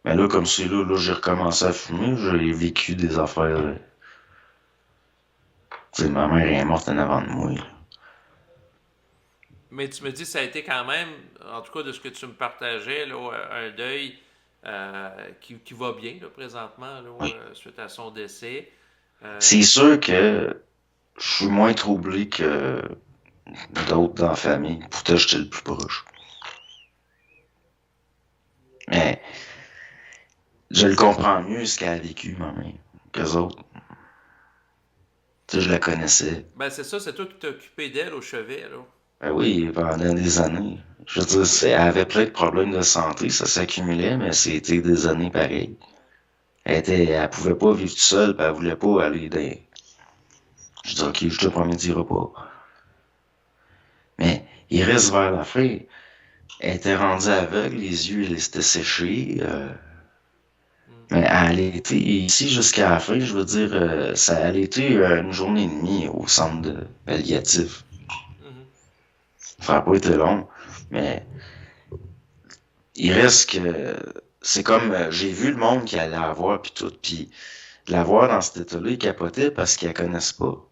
Mais là, comme c'est là, j'ai recommencé à fumer, j'ai vécu des affaires. Tu sais, ma mère est morte en avant de moi, là. Mais tu me dis, ça a été quand même, en tout cas de ce que tu me partageais, là, un deuil qui va bien là, présentement, là, Oui. suite à son décès. C'est Euh, sûr que je suis moins troublé que d'autres dans la famille. Pourtant, j'étais le plus proche. Mais je le comprends mieux ce qu'elle a vécu, ma mère, qu'eux autres. Tu sais, je la connaissais. ben c'est ça, c'est toi qui t'es occupé d'elle au chevet, là. Ben oui, pendant des années. Je veux dire, elle avait plein de problèmes de santé, ça s'accumulait, mais c'était des années pareilles. Elle pouvait pas vivre toute seule, pis elle voulait pas aller dans... Je dis, ok, je te promets, tu iras pas. Mais il reste vers la fin. Elle était rendue aveugle, les yeux, ils étaient séchés. Mm. Mais elle a été ici jusqu'à la fin, je veux dire, ça a été une journée et demie au centre de palliatif. Mhm. Ça n'a pas été long, mais il reste que c'est comme j'ai vu le monde qui allait la voir puis tout, puis la voir dans cet état-là, ils capotaient parce qu'ils la connaissent pas.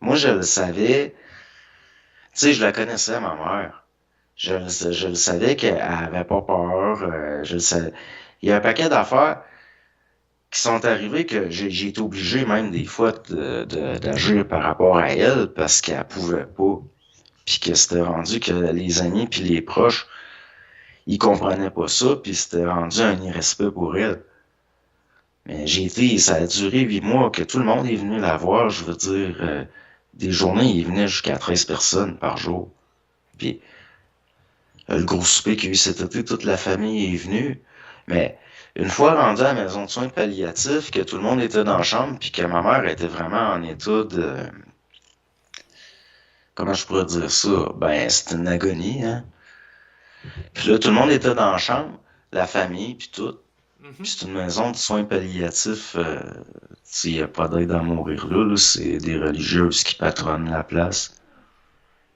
Moi, je le savais, tu sais, je la connaissais, ma mère. Je le savais qu'elle avait pas peur, je le savais. Il y a un paquet d'affaires qui sont arrivées que j'ai été obligé même des fois d'agir par rapport à elle parce qu'elle pouvait pas. Puis que c'était rendu que les amis puis les proches, ils comprenaient pas ça, puis c'était rendu un irrespect pour elle. Mais ça a duré 8 mois que tout le monde est venu la voir, je veux dire, des journées, il venait jusqu'à 13 personnes par jour. Puis le gros souper qu'il y a eu cet été, toute la famille est venue. Mais une fois rendu à la maison de soins palliatifs, que tout le monde était dans la chambre, puis que ma mère était vraiment en état de... Comment je pourrais dire ça? Ben, c'était une agonie, hein. Puis là, tout le monde était dans la chambre, la famille, puis tout. Mhm. Puis c'est une maison de soins palliatifs. Il n'y a pas d'aide à mourir là, c'est des religieuses qui patronnent la place.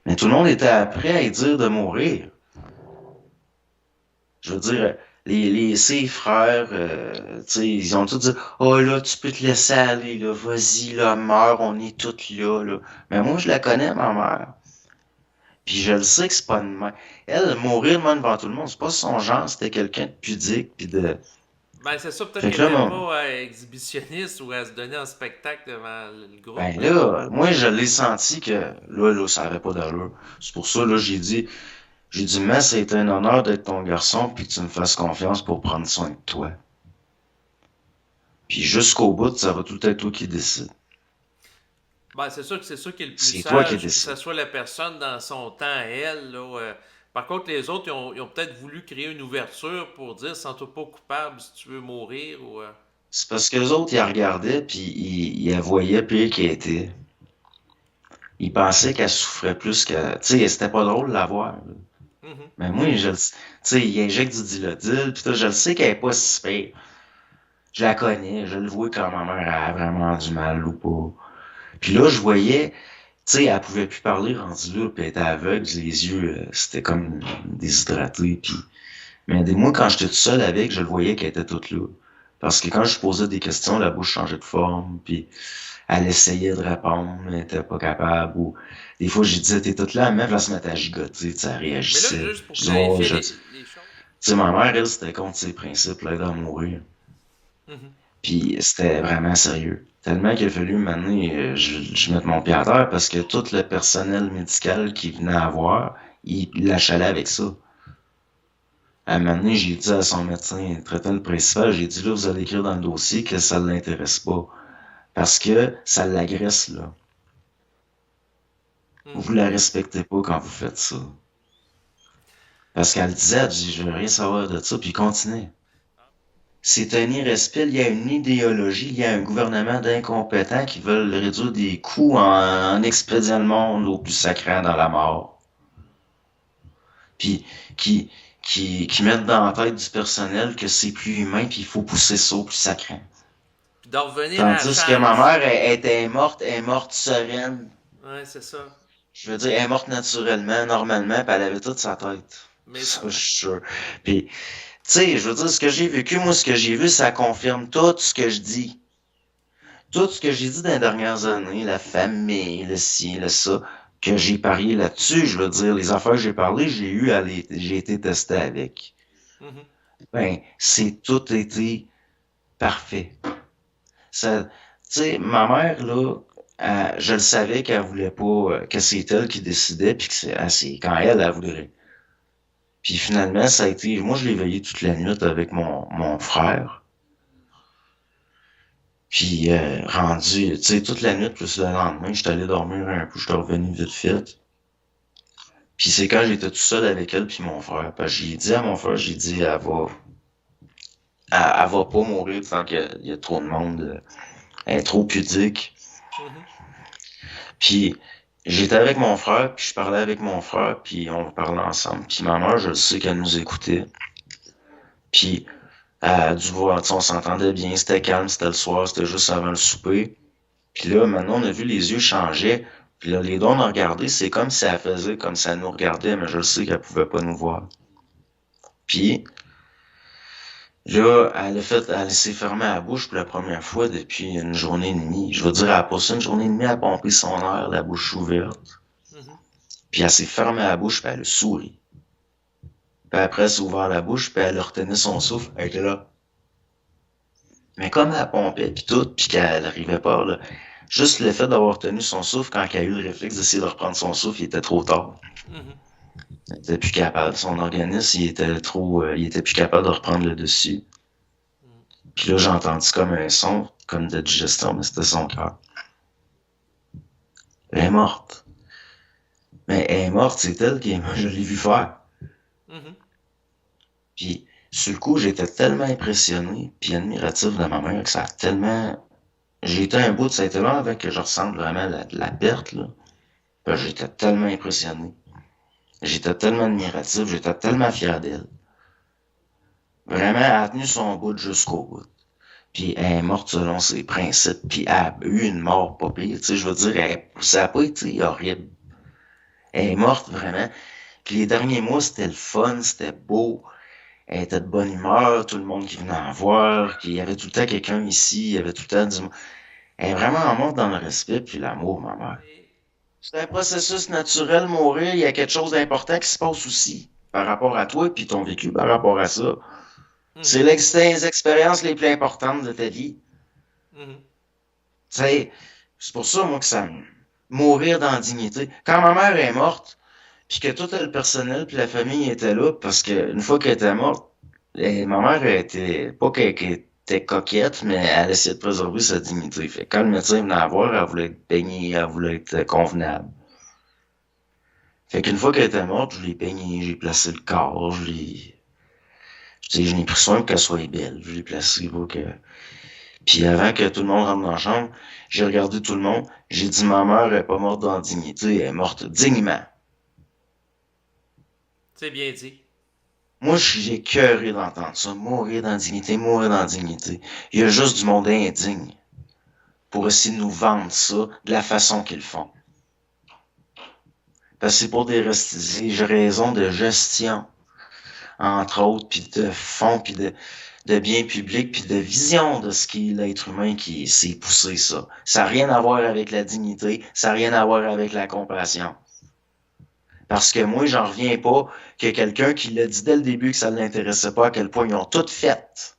Mais tout le monde était prêt à y dire de mourir. Je veux dire, ses frères, ils ont tous dit, oh là, tu peux te laisser aller, là, vas-y, là, meurs, on est toutes là, là. Mais moi, je la connais, ma mère. Puis je le sais que c'est pas une mère. Elle, mourir de même devant tout le monde, c'est pas son genre, c'était quelqu'un de pudique, puis de... Ben c'est ça, peut-être Fait qu'elle que là, était mon, pas exhibitionniste ou à se donner en spectacle devant le groupe, ben là. là, moi, je l'ai senti que là, ça avait pas d'allure. C'est pour ça, là, j'ai dit, mais c'est un honneur d'être ton garçon, puis que tu me fasses confiance pour prendre soin de toi. Puis jusqu'au bout, ça va tout être toi qui décide. Ben, c'est sûr que c'est sûr qu'il est le plus C'est toi qui sage, que ce décide. soit la personne dans son temps à elle. Là, par contre, les autres, ils ont peut-être voulu créer une ouverture pour dire sens-toi pas coupable si tu veux mourir. Ou, C'est parce que les autres, ils la regardaient, puis ils la voyaient pire qu'elle était. Ils pensaient qu'elle souffrait plus que... Tu sais, c'était pas drôle de la voir, là. Mhm. Mais moi, tu sais, il injecte du Dilaudil, puis je le sais qu'elle est pas si pire. Je la connais, je le vois quand ma mère a vraiment du mal ou pas. Puis là, je voyais, tu sais, elle pouvait plus parler rendue là, puis elle était aveugle, les yeux, c'était comme déshydraté, puis... Mais moi, quand j'étais tout seul avec, je le voyais qu'elle était toute là. Parce que quand je posais des questions, la bouche changeait de forme, puis elle essayait de répondre, mais elle était pas capable, ou... Des fois, je disais, t'es toute là, même, elle se mettait à gigoter, tu sais, elle Mais là, réagissait. juste pour Je disais, oh, clarifier je... Tu les choses. sais, ma mère, elle, c'était contre ses principes, là, d'en mourir. Mhm. Puis c'était vraiment sérieux. Tellement qu'il a fallu m'amener, je mette mon pied à terre parce que tout le personnel médical qui venait à voir, il l'achalait avec ça. À un moment donné, j'ai dit à son médecin traitant le principal, j'ai dit là, vous allez écrire dans le dossier que ça ne l'intéresse pas. Parce que ça l'agresse, là. Vous Mhm. la respectez pas quand vous faites ça. Parce qu'elle disait, elle dit, je veux rien savoir de ça, puis il continuait. C'est un irrespect, il y a une idéologie, il y a un gouvernement d'incompétents qui veulent réduire des coûts en expédiant le monde au plus sacré dans la mort. Puis qui, qui mettent dans la tête du personnel que c'est plus humain puis il faut pousser ça au plus sacré. Puis d'en revenir à la Tandis que ma charge. mère elle est morte sereine. Ouais, c'est ça. Je veux dire, elle est morte naturellement, normalement, puis elle avait toute sa tête. Mais Ça, je suis sûr. Puis Tu sais, je veux dire, ce que j'ai vécu, moi, ce que j'ai vu, ça confirme tout ce que je dis. Tout ce que j'ai dit dans les dernières années, la famille, le ci, le ça, que j'ai parié là-dessus, je veux dire, les affaires que j'ai parlé, j'ai été testé avec. Mhm. Ben, c'est tout été parfait. Ça, tu sais, ma mère, là, je le savais qu'elle voulait pas, que c'est elle qui décidait, puis que c'est quand elle voudrait. Puis finalement, ça a été, moi, je l'ai veillé toute la nuit avec mon frère. Puis rendu, tu sais, toute la nuit, plus le lendemain, j'étais allé dormir un peu, j'étais revenu vite fait. Puis c'est quand j'étais tout seul avec elle puis mon frère. Parce que j'ai dit à mon frère, j'ai dit, elle va pas mourir tant qu'il y a trop de monde. Elle est trop pudique. Mhm. Puis j'étais avec mon frère, puis je parlais avec mon frère, puis on parlait ensemble. Puis ma mère, je le sais qu'elle nous écoutait. Puis elle a dû voir, tu sais, on s'entendait bien, c'était calme, c'était le soir, c'était juste avant le souper. Puis là, maintenant, on a vu les yeux changer. Puis là, les deux, on a regardé, c'est comme si elle faisait, comme si elle nous regardait, mais je le sais qu'elle pouvait pas nous voir. Puis là, elle s'est fermée la bouche pour la première fois depuis une journée et demie. Je veux dire, elle a passé une journée et demie à pomper son air, la bouche ouverte. Mhm. Puis elle s'est fermée la bouche, puis elle a souri. Puis après, elle s'est ouvert la bouche, puis elle a retenu son souffle. Elle était là. Mais comme elle pompait, puis tout, puis qu'elle arrivait pas, là, juste le fait d'avoir tenu son souffle, quand elle a eu le réflexe d'essayer de reprendre son souffle, il était trop tard. Mhm. Il était plus capable. Son organisme, il était plus capable de reprendre le dessus. Puis là, j'ai entendu comme un son, comme de digestion, mais c'était son cœur. Elle est morte. Mais elle est morte, c'est elle qui est morte. Je l'ai vu faire. Mhm. Puis, sur le coup, j'étais tellement impressionné, puis admiratif de ma mère, que ça a tellement... J'ai été un bout, ça a été long avant que je ressente vraiment la perte, là. Puis j'étais tellement impressionné. J'étais tellement admiratif, j'étais tellement fier d'elle. Vraiment, elle a tenu son bout jusqu'au bout. Puis elle est morte selon ses principes, puis elle a eu une mort pas pire, tu sais, je veux dire, ça a pas été horrible. Elle est morte vraiment. Puis les derniers mois, c'était le fun, c'était beau, elle était de bonne humeur, tout le monde qui venait en voir, qu'il y avait tout le temps quelqu'un ici, il y avait tout le temps du monde. Elle est vraiment morte dans le respect puis l'amour, ma mère. C'est un processus naturel, mourir, il y a quelque chose d'important qui se passe aussi par rapport à toi puis ton vécu par rapport à ça. C'est Mhm. les expériences les plus importantes de ta vie. Mhm. Tu sais, c'est pour ça, moi, que ça me... Mourir dans la dignité. Quand ma mère est morte, puis que tout le personnel puis la famille était là, parce que une fois qu'elle était morte, ma mère était... Pas qu'elle était coquette, mais elle essayait de préserver sa dignité. Fait que quand le médecin venait la voir, elle voulait être peignée, elle voulait être convenable. Fait qu'une fois qu'elle était morte, je l'ai peignée, j'ai placé le corps, tu sais, je l'ai pris soin pour qu'elle soit belle. Je l'ai placé pour que... Puis avant que tout le monde rentre dans la chambre, j'ai regardé tout le monde. J'ai dit, ma mère est pas morte dans la dignité, elle est morte dignement. C'est bien dit. Moi, j'ai écœuré d'entendre ça. Mourir dans la dignité, mourir dans la dignité. Il y a juste du monde indigne pour essayer de nous vendre ça de la façon qu'ils font. Parce que c'est pour des raisons de gestion, entre autres, puis de fond, puis de bien public, puis de vision de ce qu'est l'être humain qui s'est poussé ça. Ça n'a rien à voir avec la dignité, ça n'a rien à voir avec la compassion. Parce que moi, j'en reviens pas que quelqu'un qui l'a dit dès le début que ça ne l'intéressait pas, à quel point ils ont tout fait.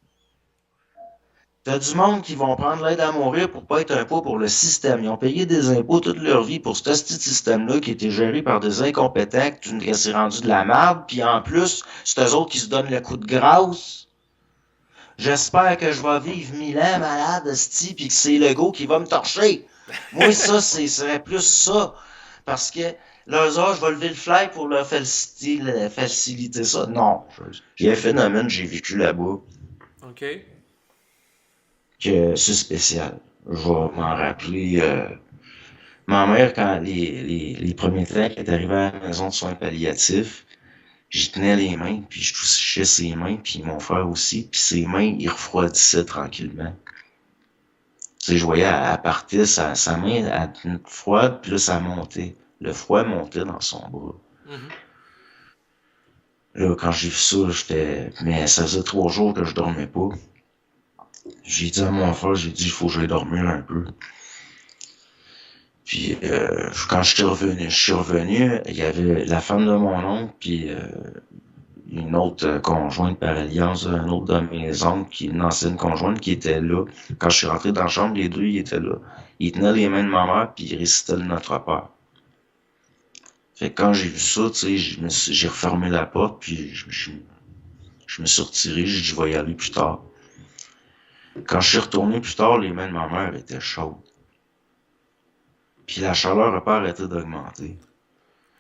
T'as du monde qui vont prendre l'aide à mourir pour pas être un pot pour le système. Ils ont payé des impôts toute leur vie pour ce petit système-là qui était géré par des incompétents, qui s'est rendu de la merde, puis en plus, c'est eux autres qui se donnent le coup de grâce. J'espère que je vais vivre 1000 ans malade, sti, puis que c'est le go qui va me torcher. Moi, ça, serait plus ça. Parce que leurs âges, je vais lever le flag pour leur faciliter ça. Non. Il y a un phénomène, j'ai vécu là-bas, OK. que c'est spécial. Je vais m'en rappeler. Ma mère, quand les premiers temps qu'elle est arrivée à la maison de soins palliatifs, j'y tenais les mains, puis je touchais ses mains, puis mon frère aussi, puis ses mains, ils refroidissaient tranquillement. Tu sais, je voyais, elle partait, sa main, elle tenait froide, puis là, ça montait. Le froid montait dans son bras. Mhm. Là, quand j'ai vu ça, j'étais... Mais ça faisait 3 jours que je dormais pas. J'ai dit à mon frère, j'ai dit, il faut que j'aille dormir un peu. Puis quand je suis revenu, il y avait la femme de mon oncle, puis une autre conjointe par alliance, un autre de mes oncles, une ancienne conjointe qui était là. Quand je suis rentré dans la chambre, les deux, ils étaient là. Ils tenaient les mains de ma mère, puis ils récitaient le Notre Père. Fait que quand j'ai vu ça, tu sais, j'ai refermé la porte, puis je me suis retiré, j'ai dit, je vais y aller plus tard. Quand je suis retourné plus tard, les mains de ma mère étaient chaudes. Puis la chaleur n'a pas arrêté d'augmenter.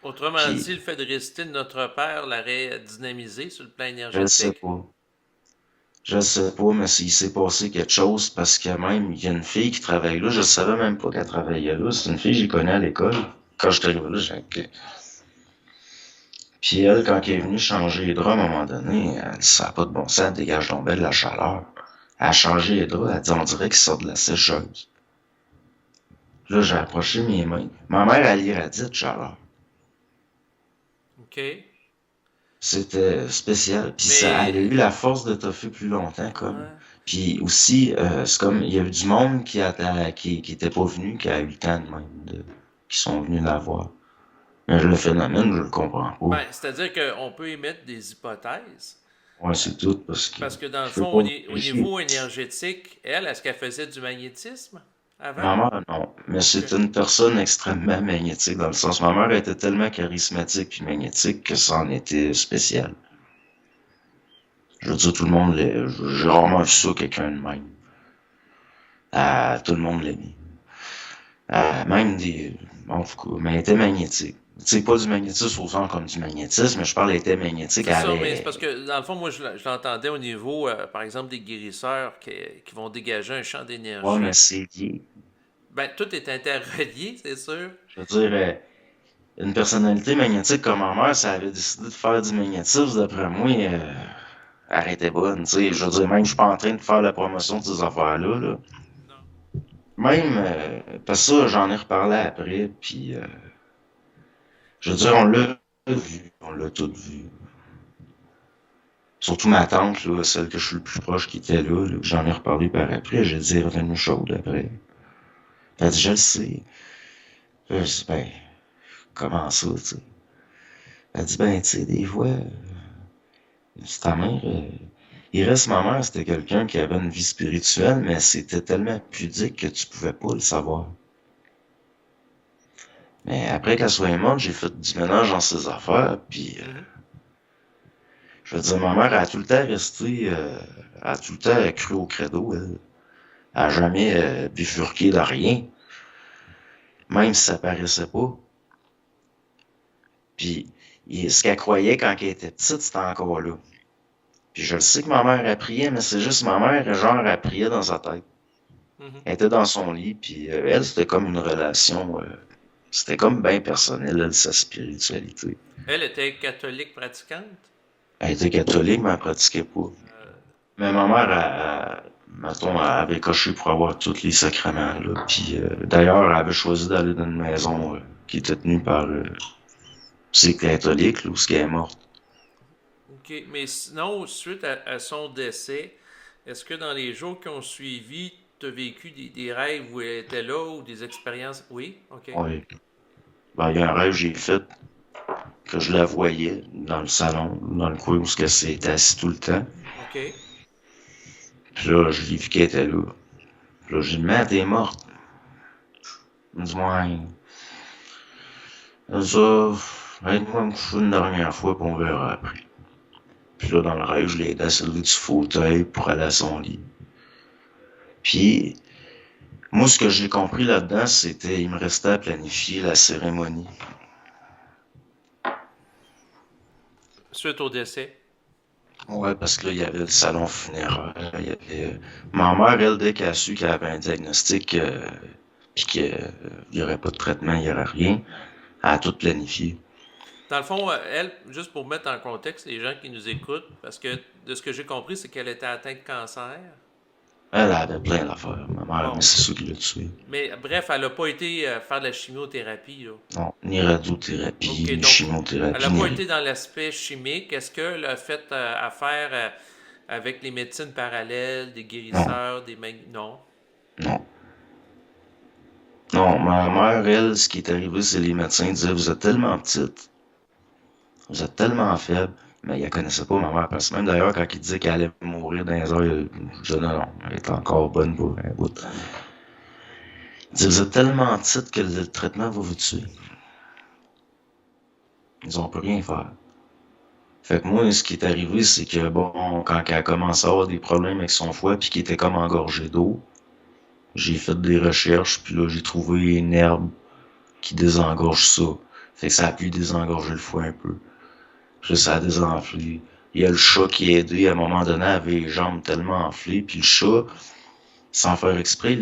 Autrement Puis, dit, le fait de réciter de Notre Père l'aurait dynamisé sur le plan je ne sais énergétique. pas. Je ne sais pas, mais il s'est passé quelque chose parce que même, il y a une fille qui travaille là. Je savais même pas qu'elle travaillait là. C'est une fille que j'ai connue à l'école. Quand j'étais arrivé là, puis elle, quand elle est venue changer les draps à un moment donné, elle dit, ça n'a pas de bon sens, elle dégage donc bien de la chaleur. Elle a changé les draps, elle dit, on dirait qu'il sort de la sécheuse. Là, j'ai approché mes mains. Ma mère, elle irradiait de chaleur. OK. C'était spécial. Puis ça, elle a eu Mais, la force de toffer plus longtemps, comme. ouais. Puis aussi, c'est comme, il y a eu du monde qui était pas venu, qui a eu le temps de même, qui sont venus la voir. Mais le phénomène, je le comprends pas. Ben, c'est-à-dire qu'on peut émettre des hypothèses. Ouais, c'est tout, parce que Parce que dans le je peux fond, pas au vérifier. niveau énergétique, elle, est-ce qu'elle faisait du magnétisme avant? Ma mère, non. Mais OK. c'est une personne extrêmement magnétique, dans le sens, ma mère était tellement charismatique puis magnétique que ça en était spécial. Je veux dire, tout le monde j'ai rarement vu ça, quelqu'un de même. Tout le monde l'aimait. Même des, en tout cas, mais elle était magnétique. Tu sais, pas du magnétisme au sens comme du magnétisme, mais je parle, elle était magnétique, C'est elle ça, mais c'est parce avait, que dans le fond, moi, je l'entendais au niveau, par exemple, des guérisseurs qui vont dégager un champ ouais, mais d'énergie. c'est lié. Ben, tout est interrelié, c'est sûr. Je veux dire, une personnalité magnétique comme ma mère, ça avait décidé de faire du magnétisme, d'après moi, elle était bonne, tu sais. Je veux dire, même, je suis pas en train de faire la promotion de ces affaires-là, là. Non. Même, parce que ça, j'en ai reparlé après, puis, je veux dire, on l'a vu, on l'a tout vu. Surtout ma tante, là, celle que je suis le plus proche qui était là, j'en ai reparlé par après, j'ai dit, elle est revenue chaude après. Elle a dit, je le sais. Je dis, ben, comment ça, tu sais? Elle dit, ben, tu sais, des fois, c'est ta mère, il reste ma mère, c'était quelqu'un qui avait une vie spirituelle, mais c'était tellement pudique que tu pouvais pas le savoir. Mais après qu'elle soit morte, j'ai fait du ménage dans ses affaires, puis Mhm. je veux dire, ma mère a tout le temps resté, a tout le temps cru au credo, elle. Elle a jamais bifurqué de rien, même si ça paraissait pas. Puis ce qu'elle croyait quand elle était petite, c'était encore là. Puis je le sais que ma mère a prié, mais c'est juste ma mère, genre, elle priait dans sa tête. Mhm. Elle était dans son lit, puis elle, c'était comme une relation, c'était comme bien personnel, elle, sa spiritualité. Elle était catholique pratiquante. Elle était catholique, mais elle pratiquait pas. Euh, Mais ma mère, mettons, elle avait coché pour avoir tous les sacrements, là. Puis d'ailleurs, elle avait choisi d'aller dans une maison qui était tenue par c'est catholique, là, où ce qu'elle est morte. OK. Mais sinon, suite à son décès, est-ce que dans les jours qui ont suivi, tu as vécu des rêves où elle était là ou des expériences? Oui, OK. Ouais. Ben, il y a un rêve que j'ai fait que je la voyais dans le salon, dans le coin où ce qu'elle s'était assise tout le temps. OK. Puis là, je l'ai vu qu'elle était là. Puis là, j'ai dit, mais t'es morte. Elle me dit, ouais. Elle dit, ça, aide-moi à me coucher une dernière fois, puis on verra après. Puis là, dans le rêve, je l'ai aidé à se lever du fauteuil pour aller à son lit. Puis, moi, ce que j'ai compris là-dedans, c'était, il me restait à planifier la cérémonie. Suite au décès. Ouais, parce que là, il y avait le salon funéraire, il y avait... Ma mère, elle, dès qu'elle a su qu'elle avait un diagnostic, puis qu'il n'y aurait pas de traitement, il n'y aurait rien, elle a tout planifié. Dans le fond, elle, juste pour mettre en contexte les gens qui nous écoutent, parce que de ce que j'ai compris, c'est qu'elle était atteinte de cancer. Elle avait plein d'affaires, ma mère, mais Bon. c'est ça qui l'a tué. Mais bref, elle n'a pas été faire de la chimiothérapie, là. Non, ni radiothérapie, OK, ni donc elle n'a chimiothérapie, ni pas rien. été dans l'aspect chimique. Est-ce qu'elle a fait affaire avec les médecines parallèles, des Non, guérisseurs, Non. non. Non, ma mère, elle, ce qui est arrivé, c'est les médecins disaient, vous êtes tellement petite, vous êtes tellement faible, mais ils la connaissaient pas, ma mère, parce que même d'ailleurs, quand ils disaient qu'elle allait mourir dans les heures, je disais, non, non, elle est encore bonne pour un bout. Ils disaient, vous êtes tellement petite que le traitement va vous tuer. Ils ont pu rien faire. Fait que moi, ce qui est arrivé, c'est que, bon, quand elle a commencé à avoir des problèmes avec son foie, puis qu'il était comme engorgé d'eau, j'ai fait des recherches, puis là, j'ai trouvé une herbe qui désengorge ça. Fait que ça a pu désengorger le foie un peu. Puis là, ça a désenflé. Il y a le chat qui a aidé, à un moment donné, avait les jambes tellement enflées, puis le chat, sans faire exprès,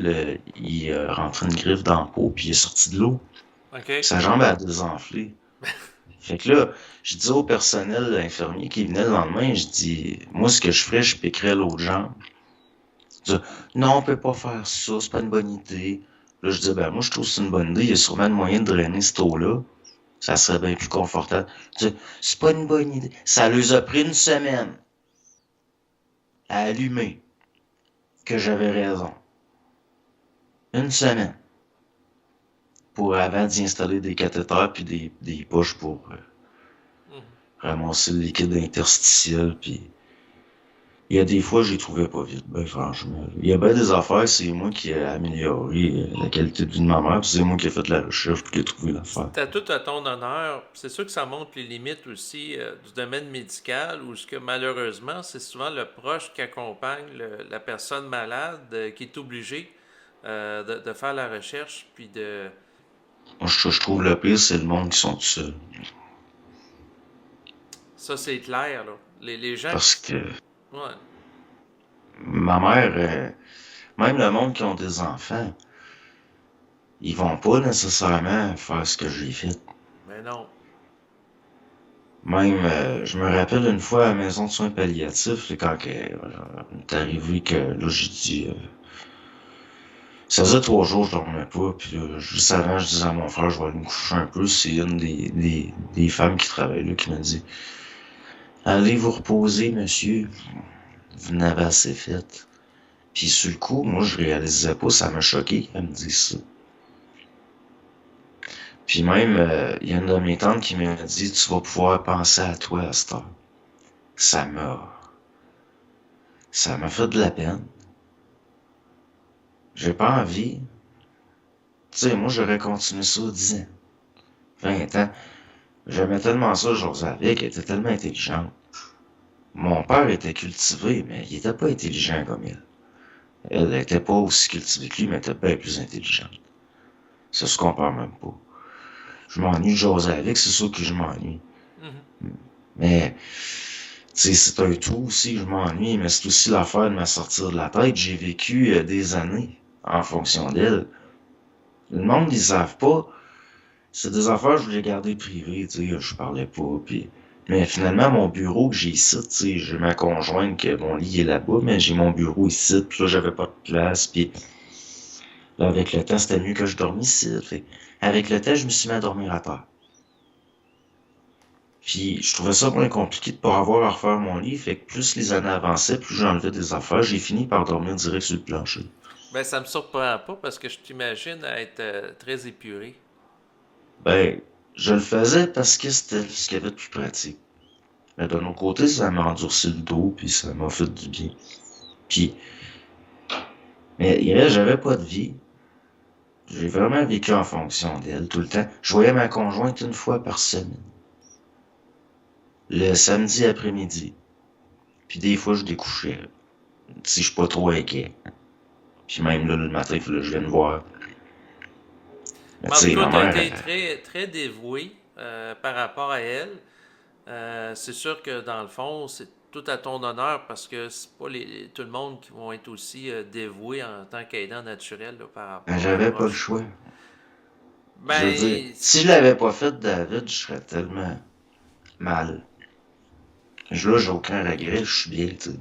il rentrait une griffe dans la peau, puis il est sorti de l'eau. OK. Sa jambe a désenflé. Fait que là, je dis au personnel infirmier qui venait le lendemain, je dis, moi, ce que je ferais, je piquerais l'autre jambe. Il dit, non, on peut pas faire ça, c'est pas une bonne idée. Là, je dis, ben, moi, je trouve que c'est une bonne idée, il y a sûrement un moyen de drainer cette eau-là. Ça serait bien plus confortable. Il dit, c'est pas une bonne idée. Ça leur a pris une semaine à allumer que j'avais raison. Une semaine. Pour avant d'y installer des cathéters puis des poches pour Mhm. ramasser le liquide interstitiel puis il y a des fois, je les trouvais pas vite, ben franchement. Il y a bien des affaires, c'est moi qui ai amélioré la qualité de vie de ma mère, puis c'est moi qui ai fait la recherche pour qui ai trouvé l'affaire. T'as tout à ton honneur. C'est sûr que ça montre les limites aussi du domaine médical, où ce que malheureusement, c'est souvent le proche qui accompagne la personne malade qui est obligé de faire la recherche, puis de... Moi, je trouve le pire, c'est le monde qui sont tout seuls. Ça, c'est clair, là. Les gens qui... Parce que Ouais. ma mère, même le monde qui ont des enfants, ils vont pas nécessairement faire ce que j'ai fait. Mais non. Même, je me rappelle une fois à la maison de soins palliatifs, c'est quand est arrivé que là, j'ai dit, ça faisait 3 jours que je dormais pas, puis là, juste avant, je disais à mon frère, je vais aller me coucher un peu. C'est une des femmes qui travaille là qui m'a dit, allez vous reposer, monsieur, vous n'avez assez fait. Puis sur le coup, moi, je réalisais pas, ça m'a choqué qu'elle me dise ça. Puis même, il y a une de mes tantes qui m'a dit, tu vas pouvoir penser à toi à cette heure. Ça m'a, ça m'a fait de la peine. J'ai pas envie. Tu sais, moi, j'aurais continué ça 10 ans, 20 ans. J'aimais tellement ça, Josée avec, elle était tellement intelligente. Mon père était cultivé, mais il était pas intelligent comme elle. Elle était pas aussi cultivée que lui, mais elle était bien plus intelligente. Ça se compare même pas. Je m'ennuie de Josée avec, c'est sûr que je m'ennuie. Mhm. Mais, tu sais, c'est un tout aussi, je m'ennuie, mais c'est aussi l'affaire de me sortir de la tête. J'ai vécu des années en fonction d'elle. Le monde, ils savent pas. C'est des affaires que je voulais garder privées, tu sais, je parlais pas, puis... Mais finalement, mon bureau que j'ai ici, tu sais, j'ai ma conjointe que mon lit est là-bas, mais j'ai mon bureau ici, puis là, j'avais pas de place, puis là, avec le temps, c'était mieux que je dormisse ici, fait. Avec le temps, je me suis mis à dormir à terre. Puis je trouvais ça bien compliqué de pas avoir à refaire mon lit, fait que plus les années avançaient, plus j'enlevais des affaires, j'ai fini par dormir direct sur le plancher. Ben, ça me surprend pas parce que je t'imagine à être très épuré. Ben, je le faisais parce que c'était ce qu'il y avait de plus pratique. Mais d'un autre côté, ça m'a endurci le dos, puis ça m'a fait du bien. Puis, mais il reste, j'avais pas de vie. J'ai vraiment vécu en fonction d'elle tout le temps. Je voyais ma conjointe une fois par semaine. Le samedi après-midi. Puis des fois, je découchais. Si je suis pas trop inquiet. Puis même là, le matin, il fallait que je vienne voir. Mais Mais tu en tout sais, cas, ma tu as mère, été très, très dévoué par rapport à elle. C'est sûr que dans le fond, c'est tout à ton honneur parce que c'est pas tout le monde qui vont être aussi dévoués en tant qu'aidant naturel là, par rapport à un j'avais pas le proche. choix. Je veux dire, Ben, si je l'avais pas fait, David, je serais tellement mal. Là, j'ai aucun regret, je suis bien, tu sais.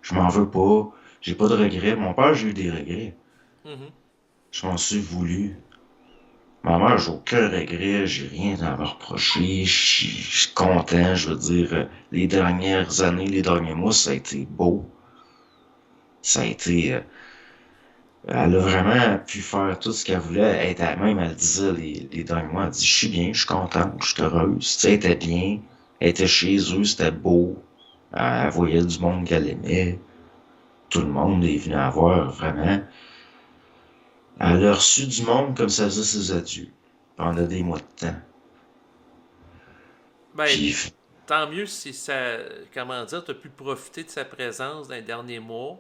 Je m'en veux pas. J'ai pas de regrets. Mon père, j'ai eu des regrets. Mhm. Je m'en suis voulu. Ma mère, j'ai aucun regret, j'ai rien à me reprocher, je suis content, je veux dire, les dernières années, les derniers mois, ça a été beau. Ça a été, elle a vraiment pu faire tout ce qu'elle voulait. Même, elle disait les derniers mois, elle dit, je suis bien, je suis contente, je suis heureuse. Tu sais, elle était bien, elle était chez eux, c'était beau. Elle voyait du monde qu'elle aimait. Tout le monde est venu la voir, vraiment. Elle a reçu du monde comme ça faisait ses adieux, pendant des mois de temps. Ben, Puis, tant mieux si ça, comment dire, tu as pu profiter de sa présence dans les derniers mois.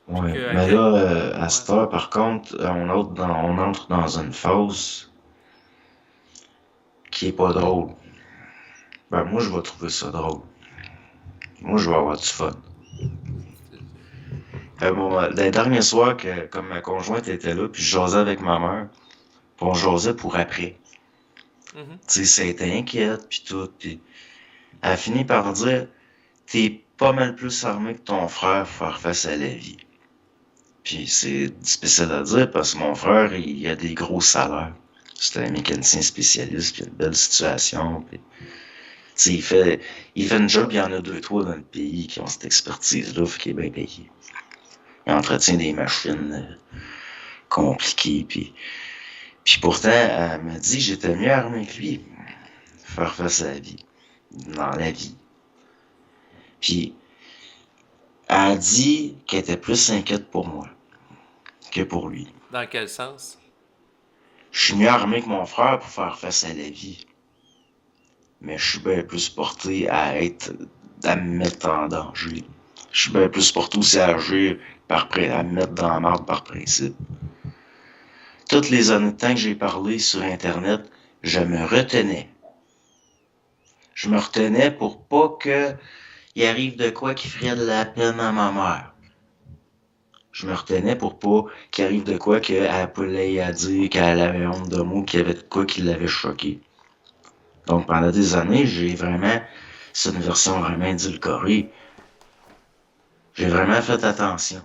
Puis ouais. que, Mais là, à ouais. cette heure, par contre, on entre dans une phase qui est pas drôle. Ben, moi, je vais trouver ça drôle. Moi, je vais avoir du fun. Les derniers soirs, comme ma conjointe était là, puis je jasais avec ma mère, puis on jasait pour après. Mhm. Tu sais, ça a été inquiète, puis tout, puis elle a fini par dire, t'es pas mal plus armé que ton frère pour faire face à la vie. Puis c'est spécial à dire parce que mon frère, il a des gros salaires. C'est un mécanicien spécialiste, puis il a une belle situation. Puis, il fait une job, il y en a deux, trois dans le pays qui ont cette expertise-là, fait qu'il est bien payé. Il entretient des machines compliquées, puis pourtant, elle m'a dit que j'étais mieux armé que lui pour faire face à la vie, dans la vie. Puis elle a dit qu'elle était plus inquiète pour moi que pour lui. Dans quel sens? Je suis mieux armé que mon frère pour faire face à la vie. Mais je suis bien plus porté à me mettre en danger. Je suis bien plus porté aussi à agir à me mettre dans la merde par principe. Toutes les années de temps que j'ai parlé sur Internet, je me retenais. Je me retenais pour pas que il arrive de quoi qui ferait de la peine à ma mère. Je me retenais pour pas qu'il arrive de quoi qu'elle pouvait à dire qu'elle avait honte de moi, qu'il y avait de quoi qui l'avait choqué. Donc pendant des années, c'est une version vraiment édulcorée. J'ai vraiment fait attention.